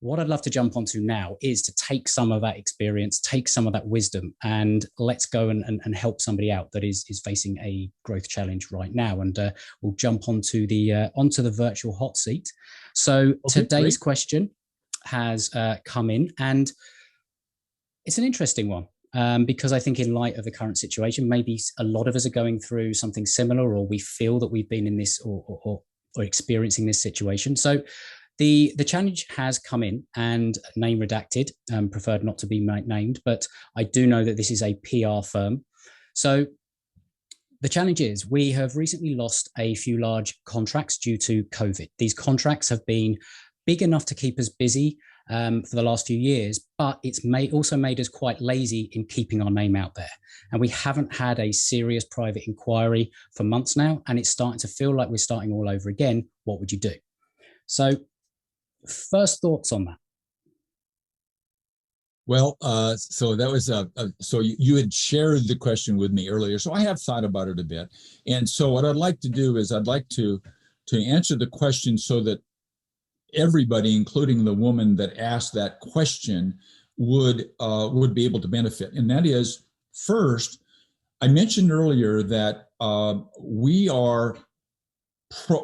what I'd love to jump onto now is to take some of that experience, take some of that wisdom, and let's go and help somebody out that is facing a growth challenge right now. And we'll jump onto the virtual hot seat. So today's question has come in, and it's an interesting one. Because I think in light of the current situation, maybe a lot of us are going through something similar, or we feel that we've been in this or experiencing this situation. So the challenge has come in, and name redacted, preferred not to be named, but I do know that this is a PR firm. So the challenge is we have recently lost a few large contracts due to COVID. These contracts have been big enough to keep us busy for the last few years, but it's also made us quite lazy in keeping our name out there. And we haven't had a serious private inquiry for months now, and it's starting to feel like we're starting all over again. What would you do? So first thoughts on that? Well, so that was so you had shared the question with me earlier, so I have thought about it a bit. And so what I'd like to do is I'd like to answer the question so that everybody, including the woman that asked that question, would be able to benefit. And that is, first, I mentioned earlier that we are,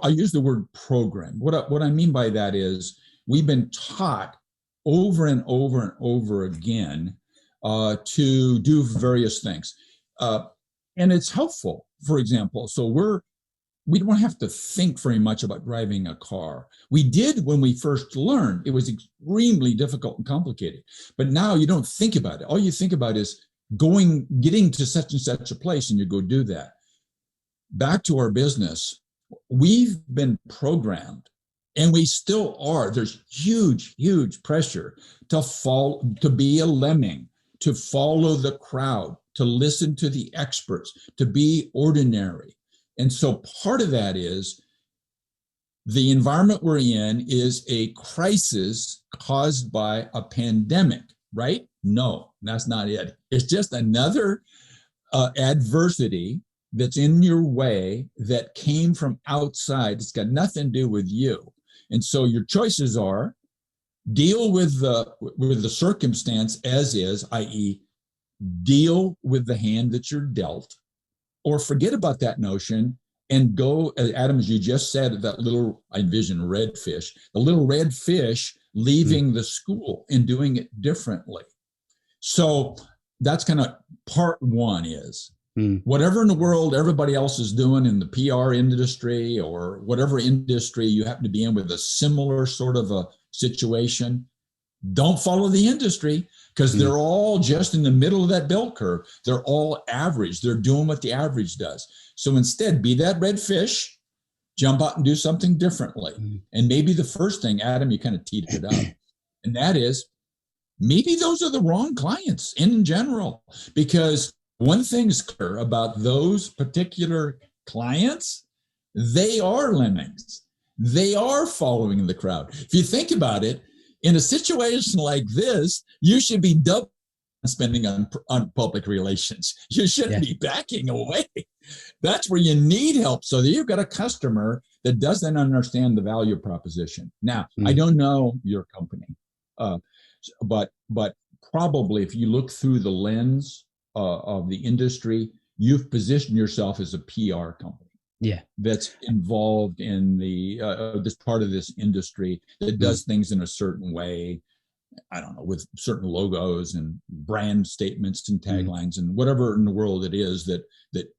I use the word program. What I mean by that is we've been taught over and over and over again to do various things. And it's helpful, for example. So we don't have to think very much about driving a car. We did when we first learned. It was extremely difficult and complicated. But now you don't think about it. All you think about is getting to such and such a place, and you go do that. Back to our business, we've been programmed, and we still are. There's huge, huge pressure to be a lemming, to follow the crowd, to listen to the experts, to be ordinary. And so part of that is the environment we're in is a crisis caused by a pandemic, right? No, that's not it. It's just another adversity that's in your way that came from outside. It's got nothing to do with you. And so your choices are deal with the circumstance as is, i.e., deal with the hand that you're dealt, or forget about that notion and go, Adam, as you just said, that little, I envision red fish, the little red fish leaving the school and doing it differently. So that's kind of part one is whatever in the world everybody else is doing in the PR industry or whatever industry you happen to be in with a similar sort of a situation, don't follow the industry, because they're all just in the middle of that bell curve. They're all average. They're doing what the average does. So instead, be that red fish, jump out and do something differently. And maybe the first thing, Adam, you kind of teed it up, and that is maybe those are the wrong clients in general. Because one thing's clear about those particular clients, they are lemmings. They are following the crowd. If you think about it, in a situation like this, you should be double spending on public relations. You shouldn't be backing away. That's where you need help, so that you've got a customer that doesn't understand the value proposition. Now, I don't know your company, but probably if you look through the lens of the industry, you've positioned yourself as a PR company. That's involved in this part of this industry that does things in a certain way, I don't know, with certain logos and brand statements and taglines and whatever in the world it is that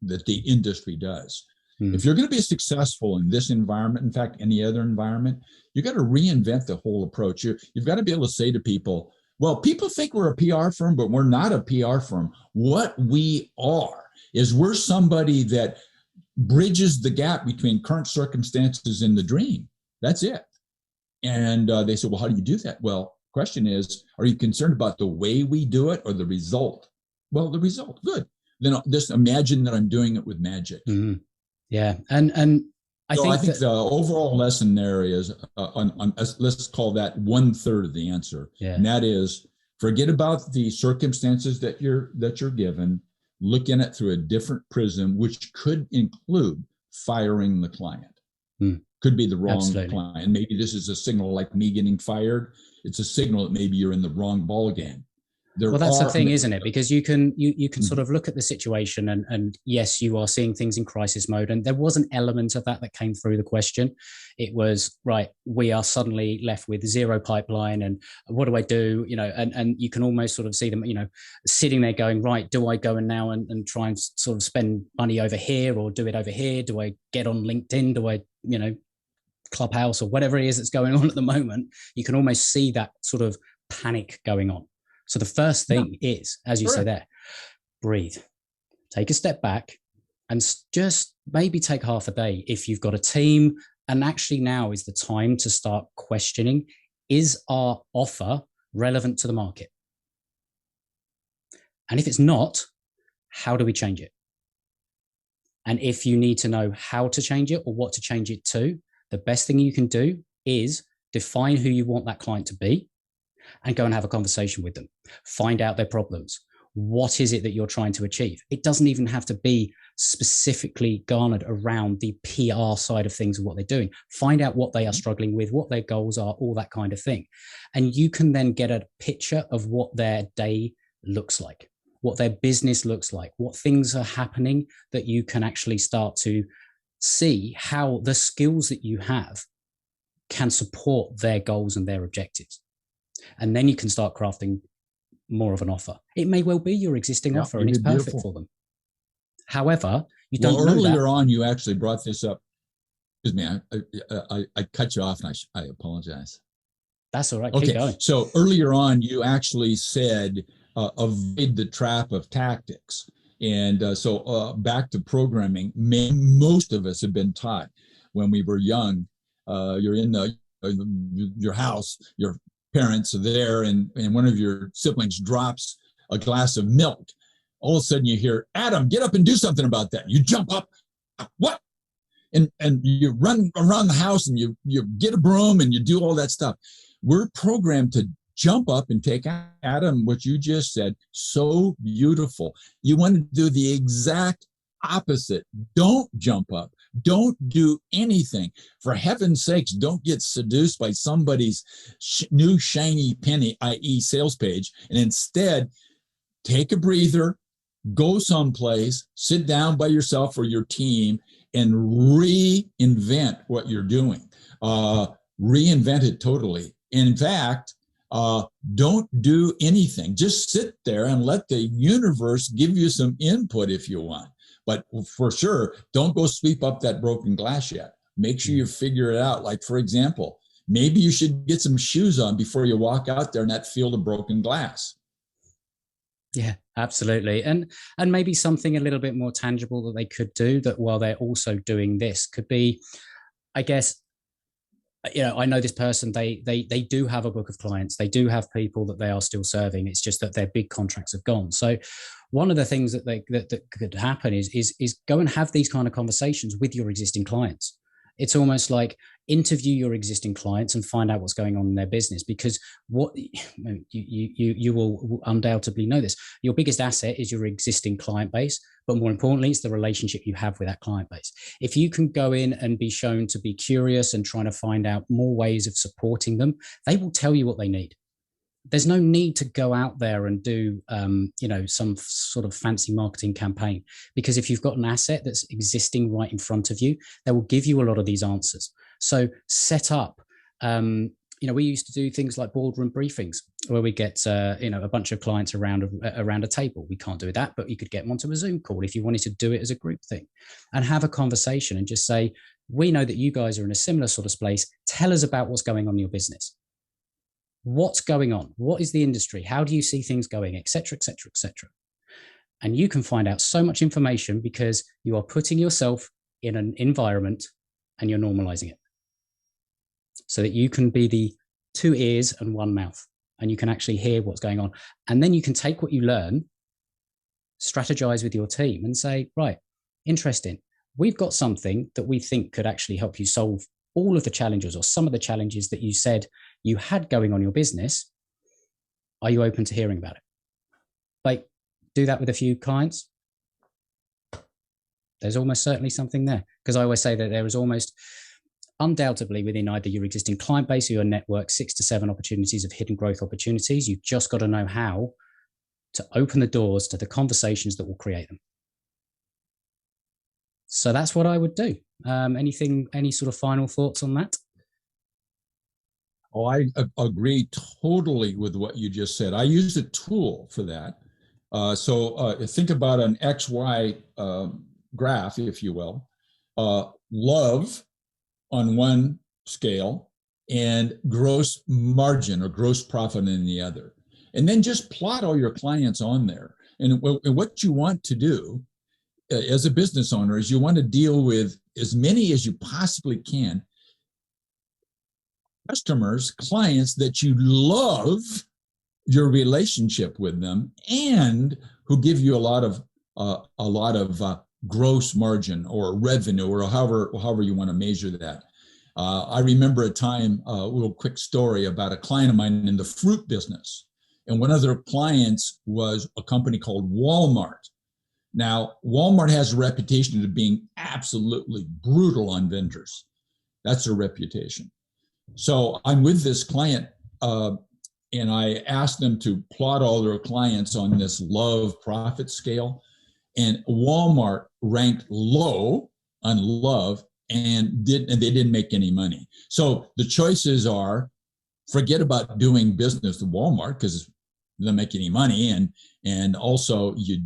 the industry does. If you're going to be successful in this environment, in fact, any other environment, you got to reinvent the whole approach. You've got to be able to say to people, well, people think we're a PR firm, but we're not a PR firm. What we are is we're somebody that bridges the gap between current circumstances and the dream. That's it. And they said, well, how do you do that? Well, question is, are you concerned about the way we do it or the result? Well, the result, good. Then I'll just imagine that I'm doing it with magic. Yeah. And I think the overall lesson there is, let's call that 1/3 of the answer. And that is, forget about the circumstances that you're given. Look at it through a different prism, which could include firing the client. Could be the wrong client. Maybe this is a signal like me getting fired. it's a signal that maybe you're in the wrong ball game. Well, that's the thing, isn't it? Because you can sort of look at the situation and yes, you are seeing things in crisis mode. And there was an element of that came through the question. It was, right, we are suddenly left with zero pipeline, and what do I do? And you can almost sort of see them, sitting there going, right, do I go and now and try and sort of spend money over here, or do it over here? Do I get on LinkedIn? Do I, Clubhouse, or whatever it is that's going on at the moment? You can almost see that sort of panic going on. So the first thing is, as you say there, breathe, take a step back, and just maybe take half a day if you've got a team. And actually now is the time to start questioning, is our offer relevant to the market? And if it's not, how do we change it? And if you need to know how to change it or what to change it to, the best thing you can do is define who you want that client to be, and go and have a conversation with them. Find out their problems. What is it that you're trying to achieve? It doesn't even have to be specifically garnered around the PR side of things of what they're doing. Find out what they are struggling with, what their goals are, all that kind of thing. And you can then get a picture of what their day looks like, what their business looks like, what things are happening that you can actually start to see how the skills that you have can support their goals and their objectives. And then you can start crafting more of an offer. It may well be your existing offer and it's perfect for them. However, you don't know earlier on, you actually brought this up. Excuse me, I cut you off, and I apologize. That's all right. Okay. Keep going. So earlier on, you actually said avoid the trap of tactics. And so back to programming, most of us have been taught when we were young. You're in your house, your parents are there, and one of your siblings drops a glass of milk. All of a sudden you hear, Adam, get up and do something about that. You jump up, what? And you run around the house, and you get a broom, and you do all that stuff. We're programmed to jump up and take Adam, what you just said, so beautiful. You want to do the exact opposite. Don't jump up. Don't do anything. For heaven's sakes, don't get seduced by somebody's new shiny penny, i.e. sales page, and instead take a breather, go someplace, sit down by yourself or your team, and reinvent what you're doing. Reinvent it totally. In fact, don't do anything. Just sit there and let the universe give you some input if you want. But for sure, don't go sweep up that broken glass yet. Make sure you figure it out. Like, for example, maybe you should get some shoes on before you walk out there in that field of broken glass. Yeah, absolutely. And maybe something a little bit more tangible that they could do that while they're also doing this could be, I guess, I know this person, they do have a book of clients. They do have people that they are still serving. It's just that their big contracts have gone. So one of the things that could happen is go and have these kind of conversations with your existing clients. It's almost like interview your existing clients and find out what's going on in their business, because what you will undoubtedly know this. Your biggest asset is your existing client base, but more importantly, it's the relationship you have with that client base. If you can go in and be shown to be curious and trying to find out more ways of supporting them, they will tell you what they need. There's no need to go out there and do, some sort of fancy marketing campaign, because if you've got an asset that's existing right in front of you, they will give you a lot of these answers. So set up, we used to do things like boardroom briefings where we get, a bunch of clients around a table. We can't do that, but you could get them onto a Zoom call if you wanted to do it as a group thing and have a conversation and just say, we know that you guys are in a similar sort of space. Tell us about what's going on in your business. What's going on? What is the industry? How do you see things going, et cetera, et cetera, et cetera. And you can find out so much information because you are putting yourself in an environment and you're normalizing it so that you can be the 2 ears and 1 mouth, and you can actually hear what's going on. And then you can take what you learn, strategize with your team and say, right, interesting. We've got something that we think could actually help you solve all of the challenges or some of the challenges that you said you had going on your business. Are you open to hearing about it? Like, do that with a few clients. There's almost certainly something there, because I always say that there is almost undoubtedly within either your existing client base or your network, 6 to 7 opportunities of hidden growth opportunities. You've just got to know how to open the doors to the conversations that will create them. So that's what I would do. Any sort of final thoughts on that? Oh, I agree totally with what you just said. I use a tool for that. So think about an XY graph, if you will. Love on one scale and gross margin or gross profit in the other. And then just plot all your clients on there. And what you want to do as a business owner is you want to deal with as many as you possibly can customers, clients that you love your relationship with them and who give you a lot of gross margin or revenue or however you want to measure that. I remember a time, a little quick story about a client of mine in the fruit business. And one of their clients was a company called Walmart. Now, Walmart has a reputation of being absolutely brutal on vendors. That's their reputation. So I'm with this client, and I asked them to plot all their clients on this love profit scale. And Walmart ranked low on love and they didn't make any money. So the choices are forget about doing business with Walmart because they don't make any money, and also you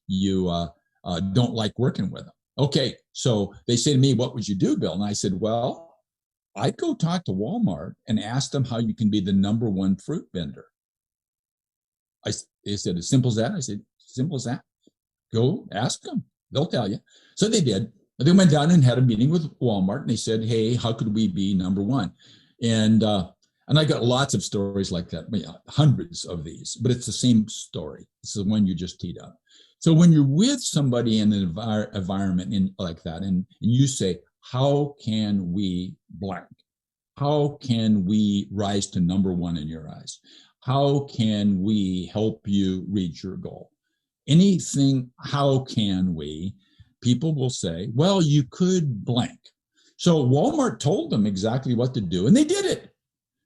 don't like working with them. Okay, so they say to me, "What would you do, Bill?" And I said, "Well, I'd go talk to Walmart and ask them how you can be the number one fruit vendor." They said, "As simple as that?" I said, "Simple as that. Go ask them. They'll tell you." So they did. They went down and had a meeting with Walmart, and they said, "Hey, how could we be number one?" And I got lots of stories like that, hundreds of these, but it's the same story. It's the one you just teed up. So when you're with somebody in an environment like that, and you say, "How can we blank? How can we rise to number one in your eyes? How can we help you reach your goal?" Anything, how can we? People will say, "Well, you could blank." So Walmart told them exactly what to do, and they did it.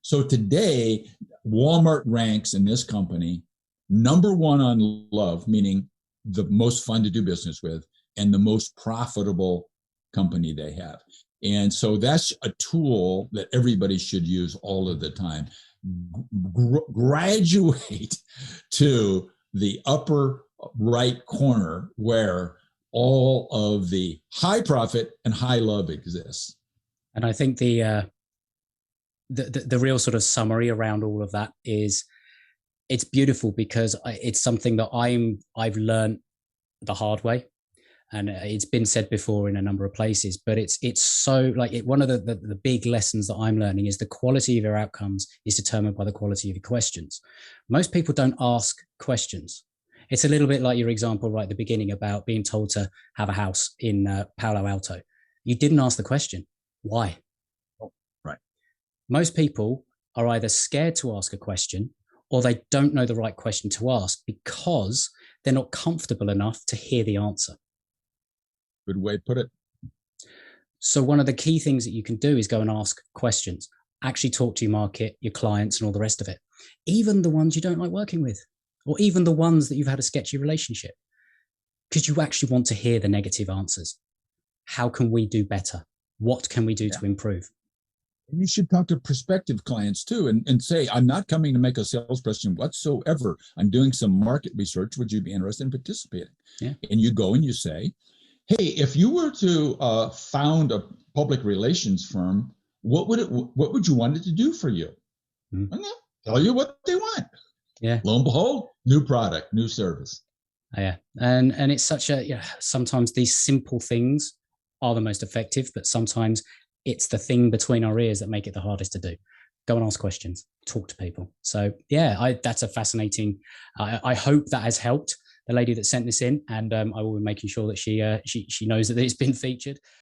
So today, Walmart ranks in this company number one on love, meaning the most fun to do business with and the most profitable company they have. And so that's a tool that everybody should use all of the time. Graduate to the upper right corner where all of the high profit and high love exists. And I think the real sort of summary around all of that is it's beautiful because it's something that I've learned the hard way. And it's been said before in a number of places, but it's so like one of the big lessons that I'm learning is the quality of your outcomes is determined by the quality of your questions. Most people don't ask questions. It's a little bit like your example right at the beginning about being told to have a house in Palo Alto. You didn't ask the question. Why? Oh, right. Most people are either scared to ask a question or they don't know the right question to ask because they're not comfortable enough to hear the answer. Good way to put it. So one of the key things that you can do is go and ask questions. Actually talk to your market, your clients, and all the rest of it. Even the ones you don't like working with, or even the ones that you've had a sketchy relationship, because you actually want to hear the negative answers. How can we do better? What can we do to improve? You should talk to prospective clients too and say, "I'm not coming to make a sales question whatsoever. I'm doing some market research. Would you be interested in participating?" Yeah. And you go and you say, "Hey, if you were to found a public relations firm, what would you want it to do for you?" And they'll tell you what they want. Yeah. Lo and behold, new product, new service. Yeah. And it's such sometimes these simple things are the most effective, but sometimes it's the thing between our ears that make it the hardest to do. Go and ask questions, talk to people. So yeah, that's a fascinating, I hope that has helped the lady that sent this in, and I will be making sure that she knows that it's been featured.